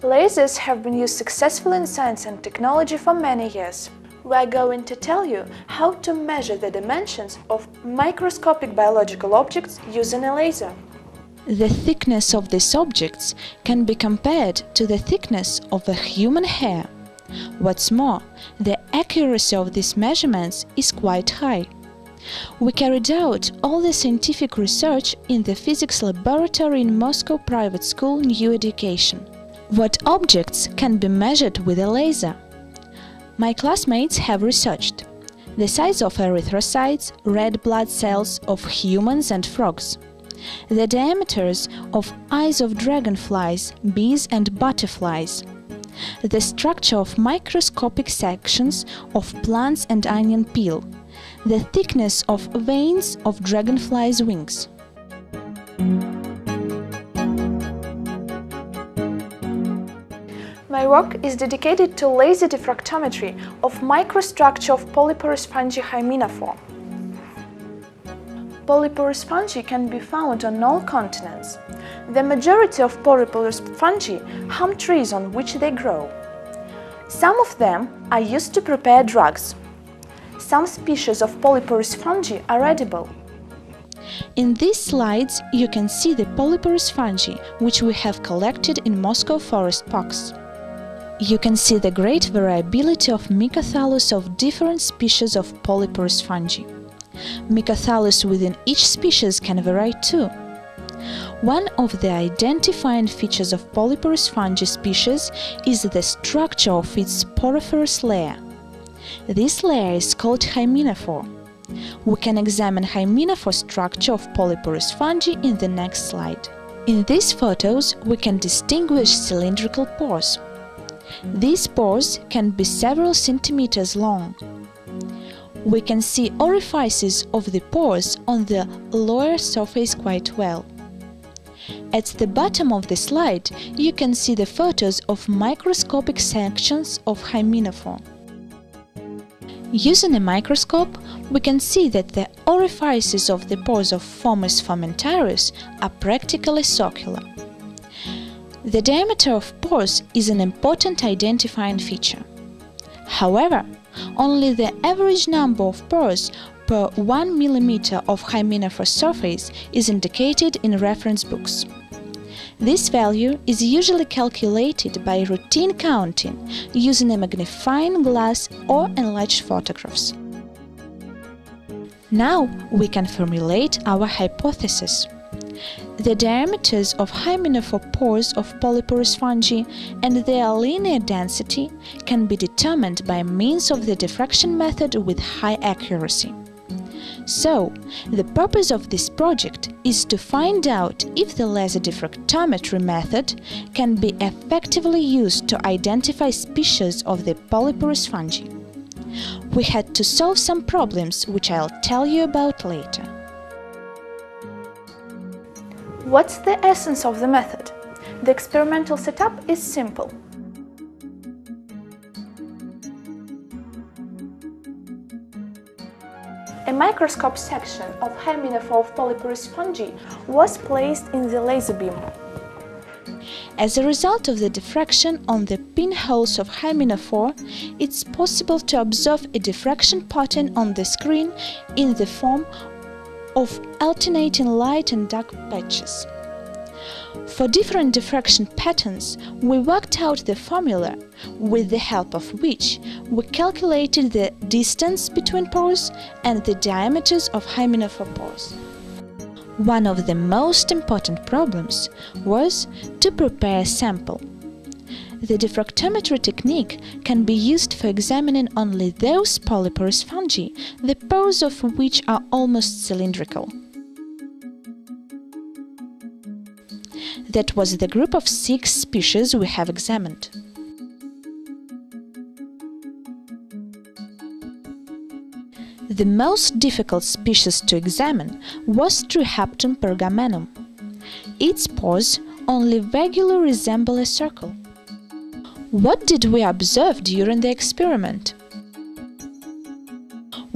Lasers have been used successfully in science and technology for many years. We are going to tell you how to measure the dimensions of microscopic biological objects using a laser. The thickness of these objects can be compared to the thickness of a human hair. What's more, the accuracy of these measurements is quite high. We carried out all the scientific research in the physics laboratory in Moscow private school New Education. What objects can be measured with a laser? My classmates have researched the size of erythrocytes, red blood cells of humans and frogs, the diameters of eyes of dragonflies, bees and butterflies, the structure of microscopic sections of plants and onion peel, the thickness of veins of dragonflies' wings. My work is dedicated to laser diffractometry of microstructure of Polyporus fungi Hymenophore. Polyporus fungi can be found on all continents. The majority of Polyporus fungi harm trees on which they grow. Some of them are used to prepare drugs. Some species of Polyporus fungi are edible. In these slides you can see the Polyporus fungi which we have collected in Moscow forest parks. You can see the great variability of mycothallus of different species of Polyporus fungi. Mycothallus within each species can vary too. One of the identifying features of Polyporus fungi species is the structure of its poriferous layer. This layer is called Hymenophore. We can examine Hymenophore structure of Polyporus fungi in the next slide. In these photos we can distinguish cylindrical pores. These pores can be several centimeters long. We can see orifices of the pores on the lower surface quite well. At the bottom of the slide you can see the photos of microscopic sections of Hymenophore. Using a microscope, we can see that the orifices of the pores of Fungus fermentarius are practically circular. The diameter of pores is an important identifying feature. However, only the average number of pores per 1 mm of Hymenophore surface is indicated in reference books. This value is usually calculated by routine counting using a magnifying glass or enlarged photographs. Now we can formulate our hypothesis. The diameters of Hymenophore pores of Polyporus fungi and their linear density can be determined by means of the diffraction method with high accuracy. So, the purpose of this project is to find out if the laser diffractometry method can be effectively used to identify species of the Polyporus fungi. We had to solve some problems which I'll tell you about later. What's the essence of the method? The experimental setup is simple. A microscope section of Hymenophore of Polyporus fungi was placed in the laser beam. As a result of the diffraction on the pinholes of Hymenophore, it's possible to observe a diffraction pattern on the screen in the form of alternating light and dark patches. For different diffraction patterns, we worked out the formula, with the help of which we calculated the distance between pores and the diameters of Hymenophore pores. One of the most important problems was to prepare a sample. The diffractometry technique can be used for examining only those Polyporus fungi, the pores of which are almost cylindrical. That was the group of 6 species we have examined. The most difficult species to examine was Trihapton pergamenum. Its pores only vaguely resemble a circle. What did we observe during the experiment?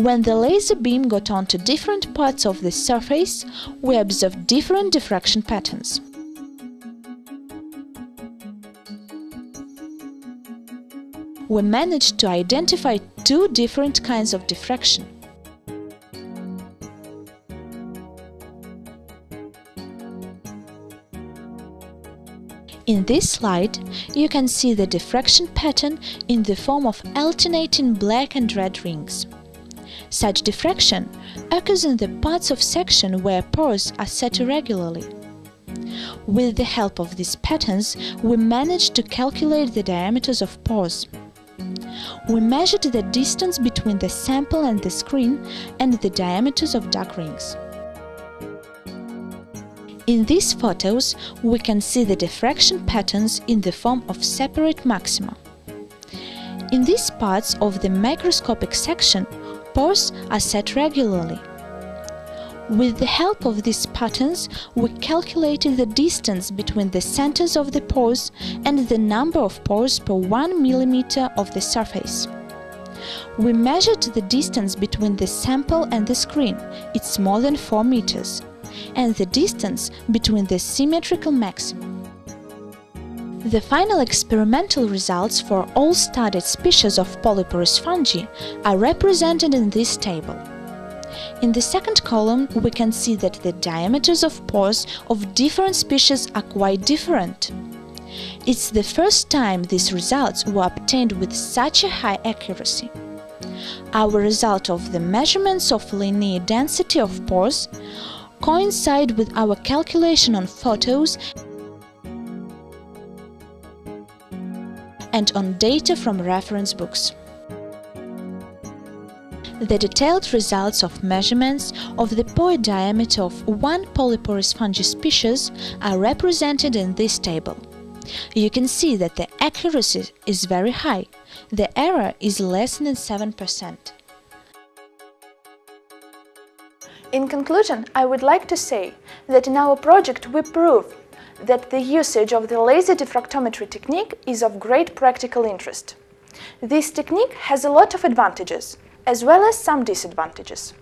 When the laser beam got onto different parts of the surface, we observed different diffraction patterns. We managed to identify two different kinds of diffraction. In this slide, you can see the diffraction pattern in the form of alternating black and red rings. Such diffraction occurs in the parts of section where pores are set irregularly. With the help of these patterns, we managed to calculate the diameters of pores. We measured the distance between the sample and the screen and the diameters of dark rings. In these photos, we can see the diffraction patterns in the form of separate maxima. In these parts of the microscopic section, pores are set regularly. With the help of these patterns, we calculated the distance between the centers of the pores and the number of pores per 1 millimeter of the surface. We measured the distance between the sample and the screen, it's more than 4 meters, and the distance between the symmetrical maxima. The final experimental results for all studied species of Polyporus fungi are represented in this table. In the second column, we can see that the diameters of pores of different species are quite different. It's the first time these results were obtained with such a high accuracy. Our result of the measurements of linear density of pores coincide with our calculation on photos and on data from reference books. The detailed results of measurements of the pore diameter of one Polyporus fungi species are represented in this table. You can see that the accuracy is very high. The error is less than 7%. In conclusion, I would like to say that in our project we prove that the usage of the laser diffractometry technique is of great practical interest. This technique has a lot of advantages, as well as some disadvantages.